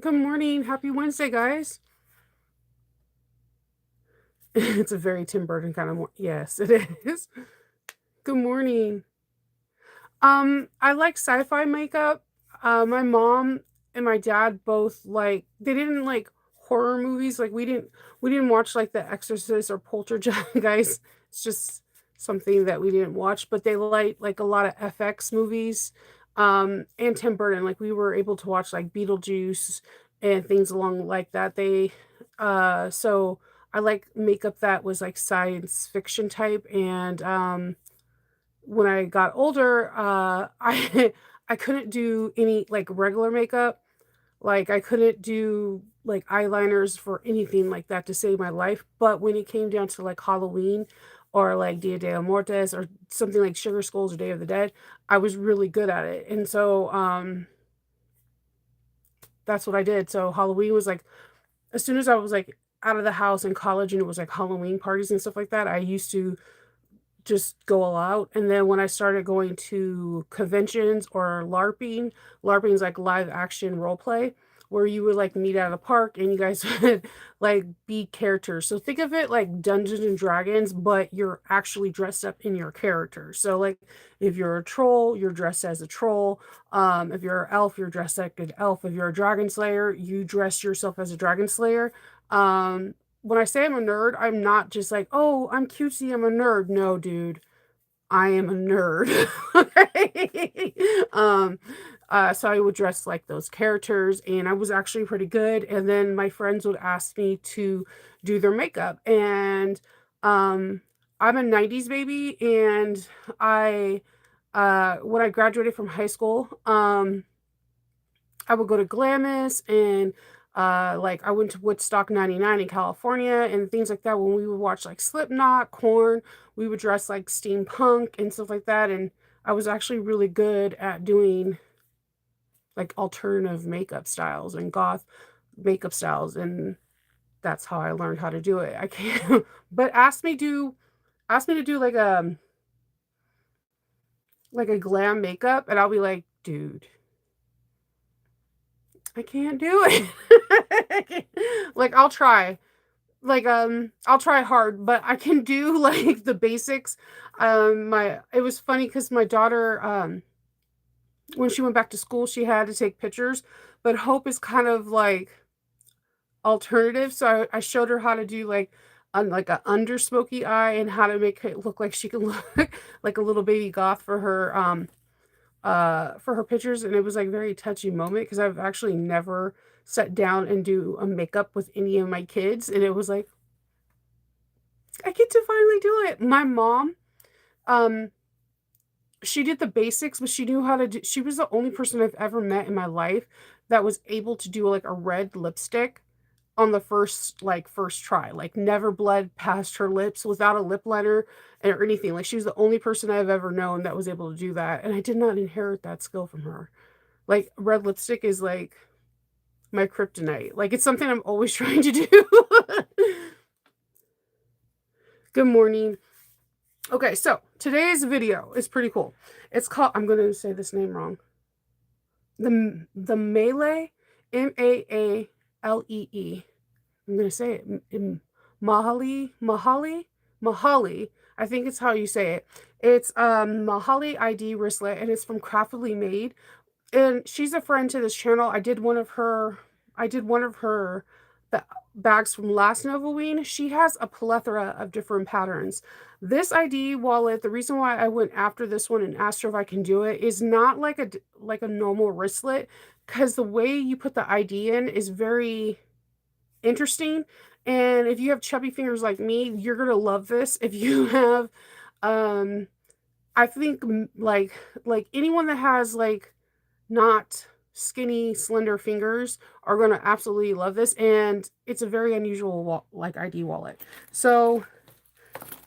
Good morning. Happy Wednesday, guys. It's a very Tim Burton kind of yes, it is. Good morning. I like sci-fi makeup. My mom and my dad both they didn't like horror movies. Like we didn't watch like The Exorcist or Poltergeist, guys. It's just something that we didn't watch, but they like a lot of FX movies. And Tim Burton. Like we were able to watch like Beetlejuice and things along like that. So I like makeup that was like science fiction type and when I got older, I couldn't do any like regular makeup. Like I couldn't do like eyeliners for anything like that to save my life. But when it came down to like Halloween or like Dia de Muertos or something like Sugar Skulls or Day of the Dead, I was really good at it. And so that's what I did. So Halloween was like as soon as I was like out of the house in college and it was like Halloween parties and stuff like that, I used to just go all out. And then when I started going to conventions or LARPing is like live action role play, where you would like meet at a park and you guys would like be characters. So think of it like Dungeons and Dragons, but you're actually dressed up in your character. So like if you're a troll, you're dressed as a troll. If you're an elf, you're dressed like an elf. If you're a dragon slayer, you dress yourself as a dragon slayer. When I say I'm a nerd, I'm not just like, oh, I'm cutesy, I'm a nerd. No, dude, I am a nerd. Okay. So I would dress like those characters, and I was actually pretty good. And then my friends would ask me to do their makeup, and um, I'm a '90s baby, and I, when I graduated from high school, I would go to Glamis and like I went to Woodstock 99 in California and things like that when we would watch like Slipknot, Korn, we would dress like steampunk and stuff like that and I was actually really good at doing like alternative makeup styles and goth makeup styles and that's how I learned how to do it. I can't but ask me to do like a glam makeup and I'll be like, dude, I can't do it. Like I'll try. I'll try hard, but I can do like the basics. My it was funny because my daughter when she went back to school, she had to take pictures, but Hope is kind of like alternative. So I showed her how to do like a under smoky eye and how to make it look like she can look like a little baby goth for her pictures and it was like very touchy moment because I've actually never sat down and do a makeup with any of my kids and it was like I get to finally do it. My mom um she did the basics but she knew how to do she was the only person I've ever met in my life that was able to do like a red lipstick on the first try, like never bled past her lips without a lip liner or anything. Like she was the only person I've ever known that was able to do that, and I did not inherit that skill from her. Like red lipstick is like my kryptonite. Like it's something I'm always trying to do. Good morning. Okay, so today's video is pretty cool. It's called I'm going to say this name wrong. The Maalee Maalee. I'm going to say it. Maalee. I think it's how you say it. It's Maalee ID Wristlet and it's from Craftily Made. And she's a friend to this channel. I did one of her bags from last Novoween. She has a plethora of different patterns. This ID wallet, the reason why I went after this one and asked her if I can do it is not like a normal wristlet because the way you put the ID in is very interesting. And if you have chubby fingers like me, you're gonna love this. If you have, um, I think like anyone that has like not skinny, slender fingers are gonna absolutely love this. And it's a very unusual like ID wallet. So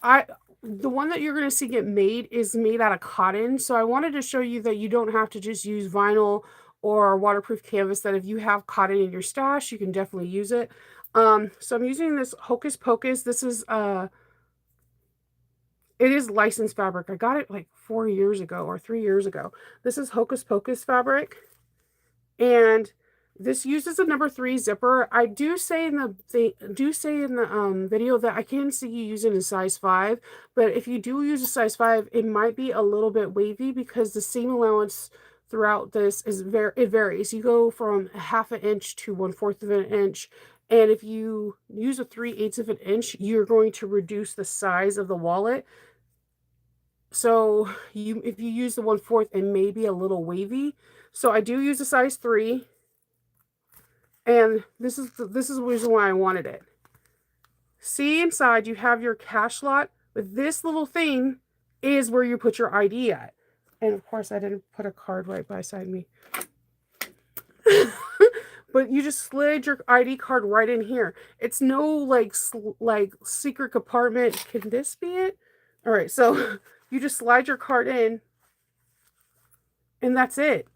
I the one that you're gonna see get made is made out of cotton. So I wanted to show you that you don't have to just use vinyl or waterproof canvas, that if you have cotton in your stash, you can definitely use it. So I'm using this Hocus Pocus. This is it is licensed fabric. I got it like 4 years ago or 3 years ago. This is Hocus Pocus fabric. And This uses a number 3 zipper. I do say in the video that I can see you using a size 5, but if you do use a size 5, it might be a little bit wavy because the seam allowance throughout this is it varies. You go from a half an inch to 1/4 of an inch, and if you use a 3/8 of an inch, you're going to reduce the size of the wallet. So if you use the 1/4, it may be a little wavy. So I do use a size 3. And this is the reason why I wanted it. See, inside you have your cash slot, but this little thing is where you put your ID at. And of course I didn't put a card right beside me. But you just slid your ID card right in here. It's no like secret compartment. Can this be it? All right, so you just slide your card in and that's it.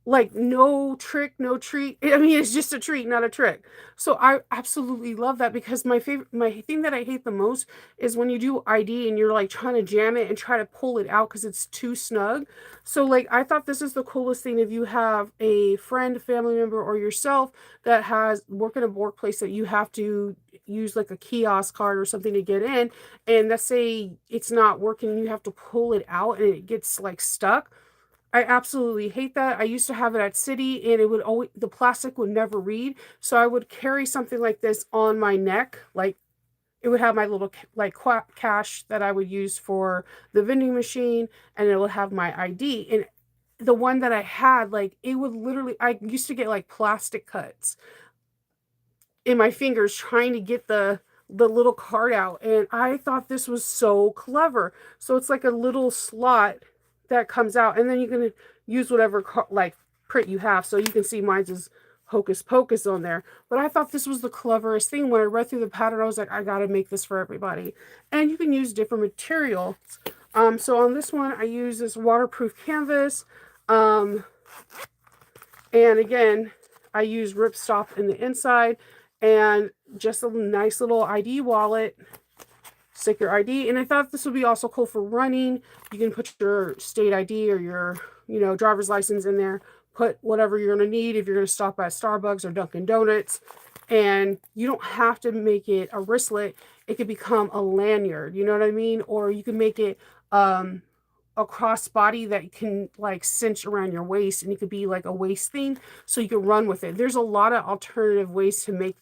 Like, no trick, no treat. I mean, it's just a treat, not a trick. So I absolutely love that because my thing that I hate the most is when you do ID and you're like trying to jam it and try to pull it out because it's too snug. So like, I thought this is the coolest thing if you have a friend, family member, or yourself that has work in a workplace that you have to use like a kiosk card or something to get in. And let's say it's not working and you have to pull it out and it gets like stuck. I absolutely hate that. I used to have it at City and it would always, the plastic would never read. So I would carry something like this on my neck. Like it would have my little like cash that I would use for the vending machine and it would have my ID. And the one that I had, like it would literally, I used to get like plastic cuts in my fingers trying to get the little card out. And I thought this was so clever. So it's like a little slot that comes out and then you can use whatever like print you have. So you can see mine's is Hocus Pocus on there. But I thought this was the cleverest thing. When I read through the pattern, I was like, I gotta make this for everybody. And you can use different materials. So on this one, I use this waterproof canvas. And again, I use ripstop in the inside and just a nice little ID wallet. Stick your ID. And I thought this would be also cool for running. You can put your state ID or your, driver's license in there. Put whatever you're going to need if you're going to stop at Starbucks or Dunkin' Donuts. And you don't have to make it a wristlet. It could become a lanyard. You know what I mean? Or you can make it a crossbody that you can like cinch around your waist, and it could be like a waist thing so you can run with it. There's a lot of alternative ways to make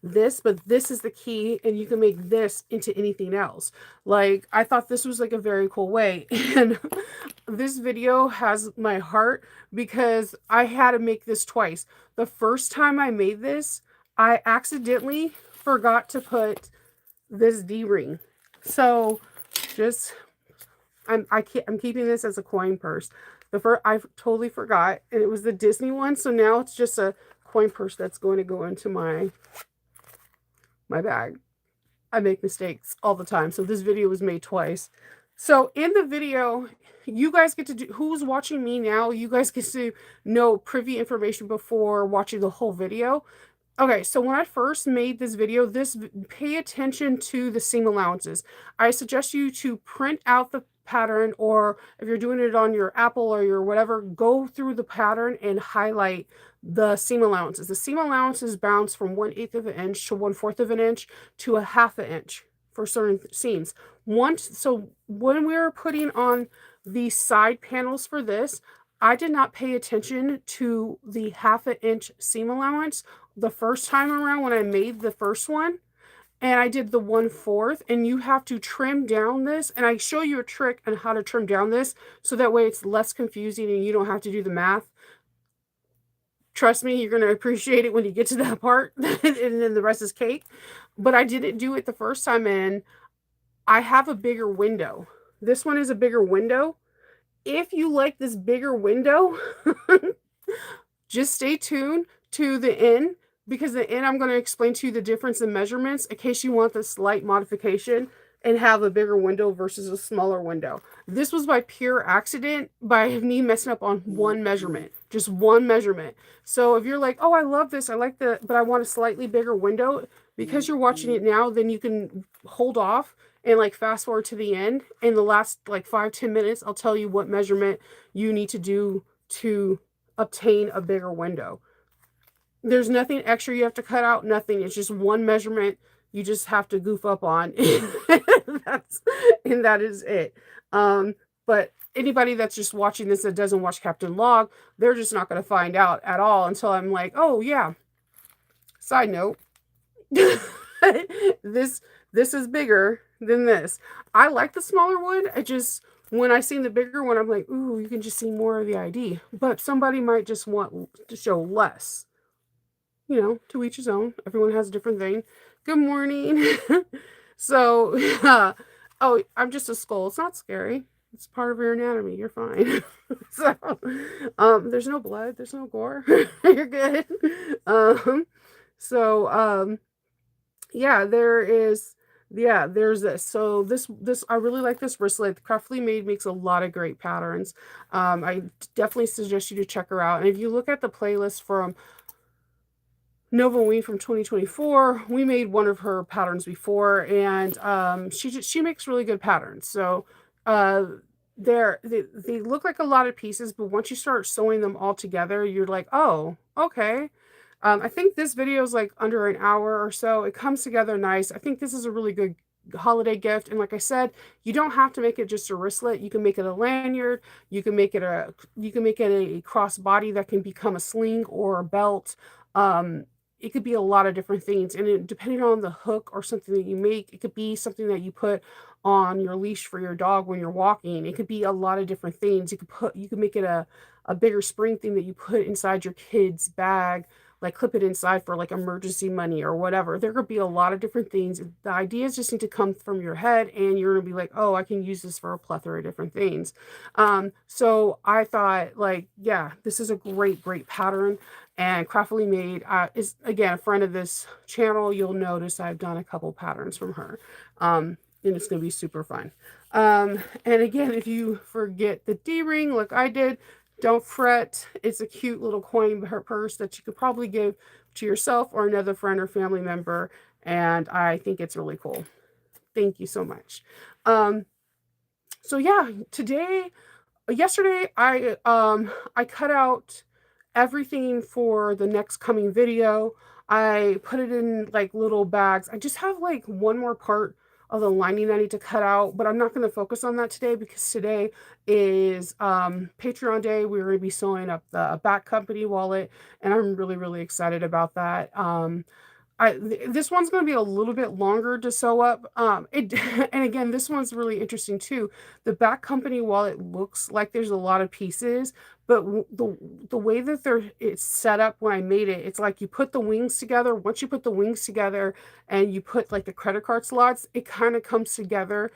this, but this is the key, and you can make this into anything else. Like, I thought this was like a very cool way. And this video has my heart because I had to make this twice. The first time I made this, I accidentally forgot to put this D-ring. So just I'm keeping this as a coin purse. I totally forgot, and it was the Disney one, so now it's just a coin purse that's going to go into my bag. I make mistakes all the time, so this video was made twice. So in the video, you guys get to do, who's watching me now, you guys get to know privy information before watching the whole video. Okay, so when I first made this video, pay attention to the seam allowances. I suggest you to print out the pattern, or if you're doing it on your Apple or your whatever, go through the pattern and highlight the seam allowances. The seam allowances bounce from 1/8 of an inch to 1/4 of an inch to a half an inch for certain seams. So when we were putting on the side panels for this, I did not pay attention to the half an inch seam allowance the first time around when I made the first one. And I did the 1/4, and you have to trim down this. And I show you a trick on how to trim down this so that way it's less confusing and you don't have to do the math. Trust me, you're going to appreciate it when you get to that part, and then the rest is cake. But I didn't do it the first time, and I have a bigger window. This one is a bigger window. If you like this bigger window, just stay tuned to the end, because the end I'm going to explain to you the difference in measurements in case you want the slight modification and have a bigger window versus a smaller window. This was by pure accident, by me messing up on one measurement, just one measurement. So if you're like, oh, I love this, I like but I want a slightly bigger window, because you're watching it now, then you can hold off and like fast forward to the end. In the last like 5-10 minutes, I'll tell you what measurement you need to do to obtain a bigger window. There's nothing extra you have to cut out, nothing. It's just one measurement you just have to goof up on. That's and that is it. But anybody that's just watching this that doesn't watch Captain Log, they're just not going to find out at all until I'm like, oh yeah. Side note, this this is bigger than this. I like the smaller one. I just when I seen the bigger one, I'm like, ooh, you can just see more of the ID. But somebody might just want to show less. You know, to each his own. Everyone has a different thing. Good morning. So, oh, I'm just a skull. It's not scary. It's part of your anatomy. You're fine. So, there's no blood. There's no gore. You're good. Um, so, yeah, there's this. So this I really like this wristlet. Craftily Made makes a lot of great patterns. I definitely suggest you to check her out. And if you look at the playlist from Nova Ween from 2024. We made one of her patterns before, and she makes really good patterns. So uh, they look like a lot of pieces, but once you start sewing them all together, you're like, oh, okay. I think this video is like under an hour or so. It comes together nice. I think this is a really good holiday gift. And like I said, you don't have to make it just a wristlet. You can make it a lanyard. You can make it a crossbody that can become a sling or a belt. It could be a lot of different things, and depending on the hook or something that you make, it could be something that you put on your leash for your dog when you're walking. It could be a lot of different things. You could make it a bigger spring thing that you put inside your kid's bag, like clip it inside for like emergency money or whatever. There could be a lot of different things. The ideas just need to come from your head, and you're gonna be like, oh, I can use this for a plethora of different things. So I thought, like, yeah, this is a great pattern. And Craftily Made is, again, a friend of this channel. You'll notice I've done a couple patterns from her. And it's going to be super fun. And again, if you forget the D-ring, like I did, don't fret. It's a cute little coin purse that you could probably give to yourself or another friend or family member. And I think it's really cool. Thank you so much. So yeah, yesterday I cut out everything for the next coming video. I put it in like little bags. I just have like one more part of the lining I need to cut out, but I'm not going to focus on that today because today is Patreon day. We're going to be sewing up the back company wallet, and I'm really excited about that. This one's going to be a little bit longer to sew up. And again, this one's really interesting too. The back company, while it looks like there's a lot of pieces, but the way that it's set up when I made it, it's like you put the wings together. Once you put the wings together and you put like the credit card slots, it kind of comes together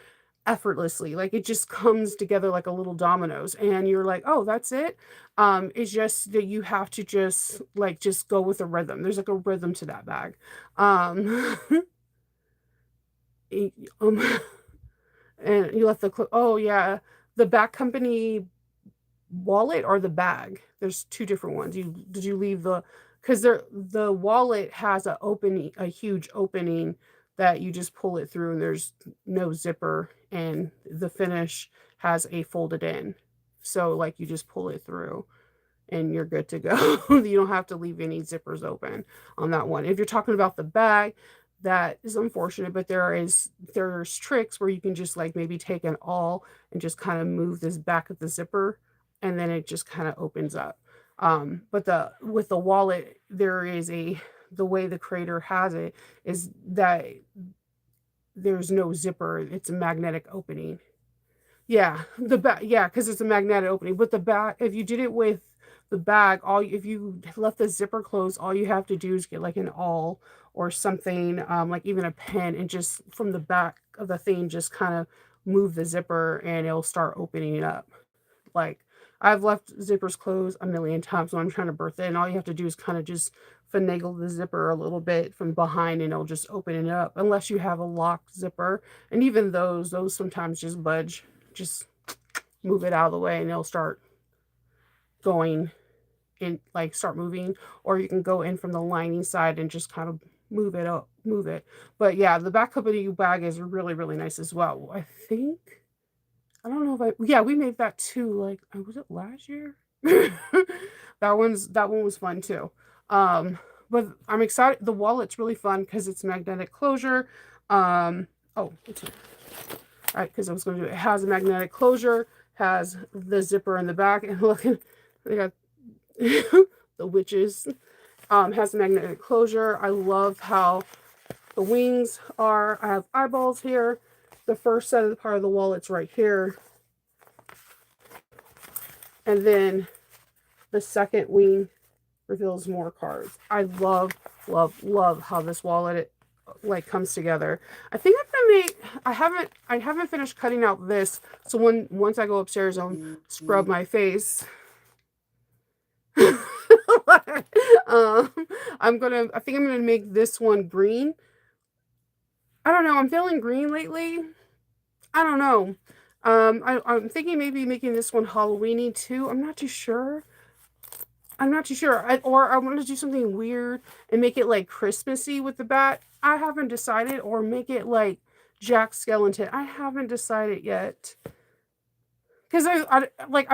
effortlessly. Like it just comes together like a little dominoes, and you're like, oh, that's it. It's just that you have to just go with a rhythm. There's like a rhythm to that bag. um it- um, and you left oh yeah, the back company wallet or the bag. There's two different ones. Did you leave because the wallet has a huge opening that you just pull it through, and there's no zipper, and the finish has a folded in. So like you just pull it through and you're good to go. You don't have to leave any zippers open on that one. If you're talking about the bag, that is unfortunate, but there's tricks where you can just like maybe take an awl and just kind of move this back of the zipper, and then it just kind of opens up. But with the wallet, the way the creator has it is that there's no zipper. It's a magnetic opening. Yeah, the back, yeah, because it's a magnetic opening. But the back, if you did it with the bag, if you left the zipper closed, all you have to do is get like an awl or something, like even a pen, and just from the back of the thing, just kind of move the zipper, and it'll start opening it up. Like I've left zippers closed a million times when I'm trying to birth it, and all you have to do is kind of just finagle the zipper a little bit from behind, and it'll just open it up. Unless you have a locked zipper, and even those sometimes just budge. Just move it out of the way, and it'll start going in, like start moving. Or you can go in from the lining side and just kind of move it. But yeah, the back company bag is really nice as well. I think, I don't know if yeah, we made that too. Like, was it last year? That one was fun too. but I'm excited. The wallet's really fun because it's magnetic closure. Oh, all right, because I was going to do it. It has a magnetic closure, has the zipper in the back, and look, they got the witches. Has a magnetic closure. I love how the wings are. I have eyeballs here. The first set of the part of the wallet's right here, and then the second wing reveals more cards. I love, love, love how this wallet like comes together. I think I'm gonna make. I haven't finished cutting out this. So once I go upstairs, I'll scrub my face. um, I think I'm gonna make this one green. I don't know. I'm feeling green lately. I don't know. I'm thinking maybe making this one Halloweeny too. I'm not too sure. Or I want to do something weird and make it like Christmassy with the bat. I haven't decided, or make it like Jack Skellington. I haven't decided yet. Because I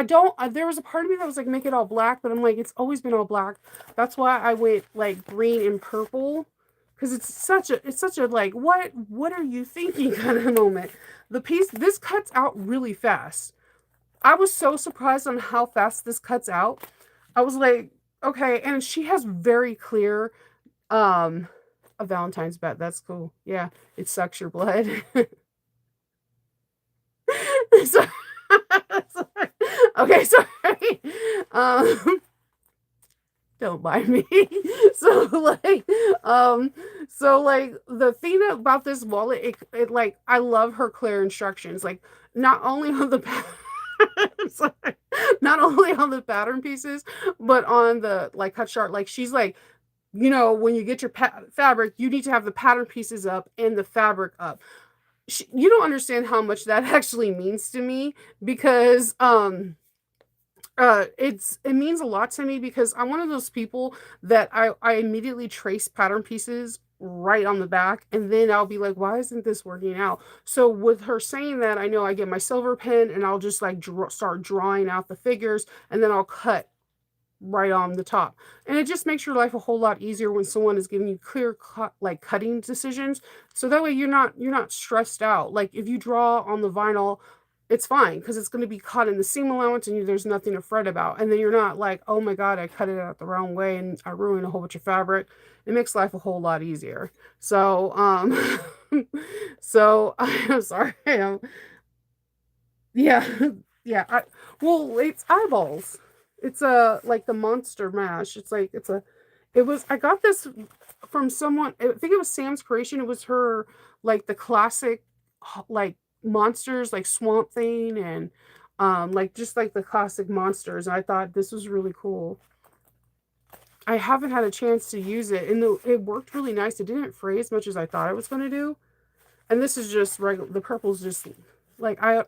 don't. There was a part of me that was like, make it all black, but I'm like, it's always been all black. That's why I went like green and purple, because it's such a like, what are you thinking kind of moment. This cuts out really fast. I was so surprised on how fast this cuts out. I was like, okay, and she has very clear a Valentine's bet. That's cool. Yeah, it sucks your blood. So, okay, sorry. Um, don't mind me. So like, the thing about this wallet, it like, I love her clear instructions. Like, not only on the sorry, not only on the pattern pieces, but on the like cut chart. Like, she's like, when you get your fabric, you need to have the pattern pieces up and the fabric up. You don't understand how much that actually means to me, because it means a lot to me, because I'm one of those people that I immediately trace pattern pieces right on the back, and then I'll be like, why isn't this working out? So with her saying that, I know I get my silver pen and I'll just like start drawing out the figures, and then I'll cut right on the top. And it just makes your life a whole lot easier when someone is giving you clear cut, like cutting decisions. So that way you're not stressed out. Like, if you draw on the vinyl, it's fine, because it's going to be cut in the seam allowance, and there's nothing to fret about. And then you're not like, oh my god, I cut it out the wrong way and I ruined a whole bunch of fabric. It makes life a whole lot easier. So so I'm sorry. Yeah. Yeah. Well, it's eyeballs. It's a like the Monster Mash. I got this from someone. I think it was Sam's creation. It was her, like the classic, like monsters, like Swamp Thing, and like just like the classic monsters. And I thought this was really cool. I haven't had a chance to use it, and it worked really nice. It didn't fray as much as I thought it was going to do. And this is just regular. The purple's just like, I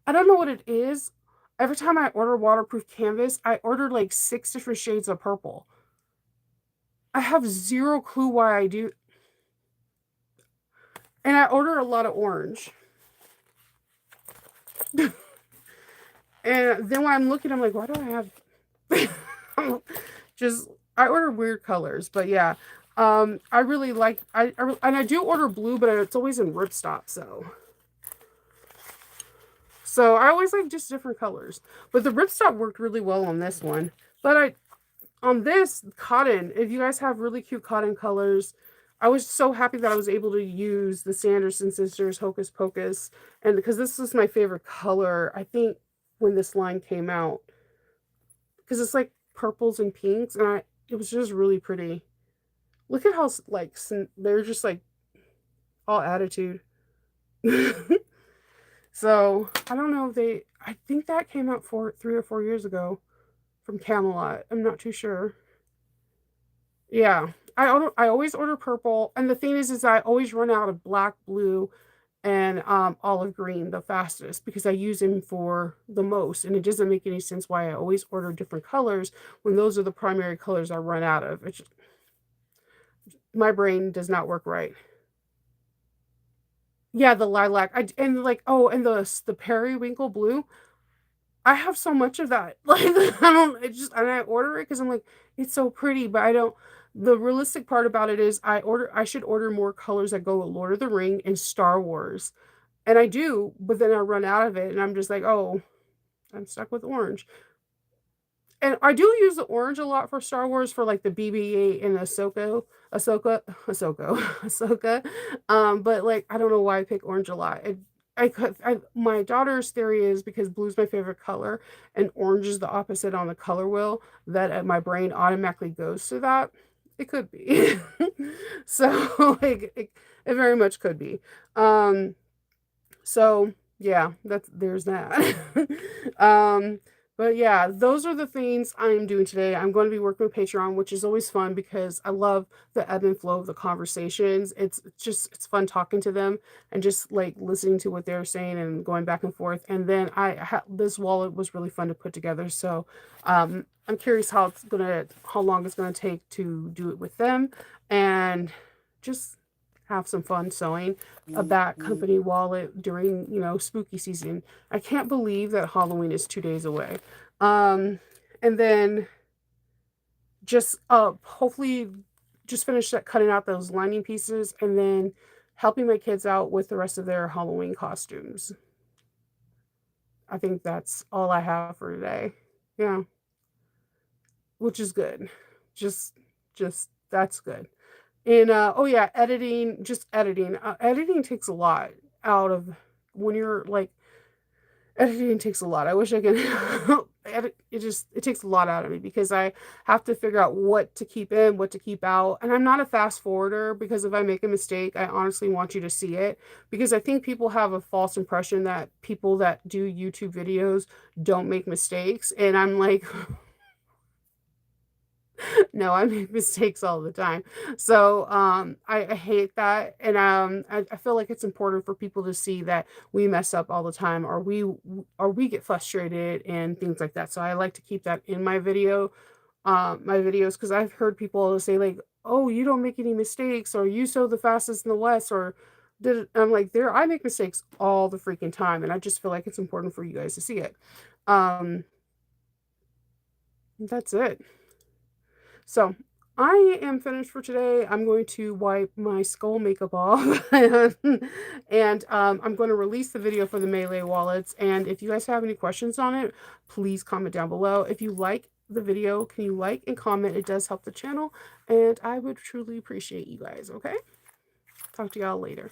don't know what it is. Every time I order waterproof canvas, I order like 6 different shades of purple. I have zero clue why I do. And I order a lot of orange. And then when I'm looking, I'm like, why do I have just I order weird colors, but yeah. I really like and I do order blue, but it's always in ripstop, so I always like just different colors. But the ripstop worked really well on this one. But on this cotton, if you guys have really cute cotton colors, I was so happy that I was able to use the Sanderson Sisters Hocus Pocus, and because this was my favorite color, I think, when this line came out, because it's like purples and pinks, and it was just really pretty. Look at how like they're just like all attitude. So I don't know if I think that came out 3 or 4 years ago from Camelot. I'm not too sure. Yeah, I always order purple, and the thing is I always run out of black, blue, and olive green the fastest, because I use them for the most, and it doesn't make any sense why I always order different colors when those are the primary colors I run out of. My brain does not work right. Yeah, the lilac. And like, oh, and the periwinkle blue. I have so much of that. Like, I don't. It just, and I order it because I'm like, it's so pretty, but I don't. The realistic part about it is I should order more colors that go with Lord of the Ring and Star Wars. And I do, but then I run out of it and I'm just like, "Oh, I'm stuck with orange." And I do use the orange a lot for Star Wars for, like, the BB-8 and Ahsoka, but, like, I don't know why I pick orange a lot. My daughter's theory is because blue's my favorite color and orange is the opposite on the color wheel, that, my brain automatically goes to that. It could be. So, like, it very much could be. Um so, yeah, there's that. Um, but yeah, those are the things I'm doing today. I'm going to be working with Patreon, which is always fun because I love the ebb and flow of the conversations. It's fun talking to them and just like listening to what they're saying and going back and forth. And then this wallet was really fun to put together. So, I'm curious how long it's gonna take to do it with them, and just have some fun sewing a Bat Company wallet during, spooky season. I can't believe that Halloween is 2 days away. Um, and then just, hopefully just finish that cutting out those lining pieces and then helping my kids out with the rest of their Halloween costumes. I think that's all I have for today. Yeah, which is good. Just just that's good. And, oh yeah, editing, just editing. Editing takes a lot out of when you're like, editing takes a lot. I wish I could edit. It takes a lot out of me because I have to figure out what to keep in, what to keep out. And I'm not a fast forwarder because if I make a mistake, I honestly want you to see it because I think people have a false impression that people that do YouTube videos don't make mistakes. And I'm like, no, I make mistakes all the time. So, I hate that, and, I feel like it's important for people to see that we mess up all the time, or we get frustrated and things like that. So I like to keep that in my videos, because I've heard people say like, "Oh, you don't make any mistakes," or "You sew the fastest in the West," or I'm like, I make mistakes all the freaking time, and I just feel like it's important for you guys to see it. Um, that's it. So, I am finished for today. I'm going to wipe my skull makeup off and I'm going to release the video for the Melee wallets. And if you guys have any questions on it, please comment down below. If you like the video, can you like and comment? It does help the channel, and I would truly appreciate you guys. Okay, talk to y'all later.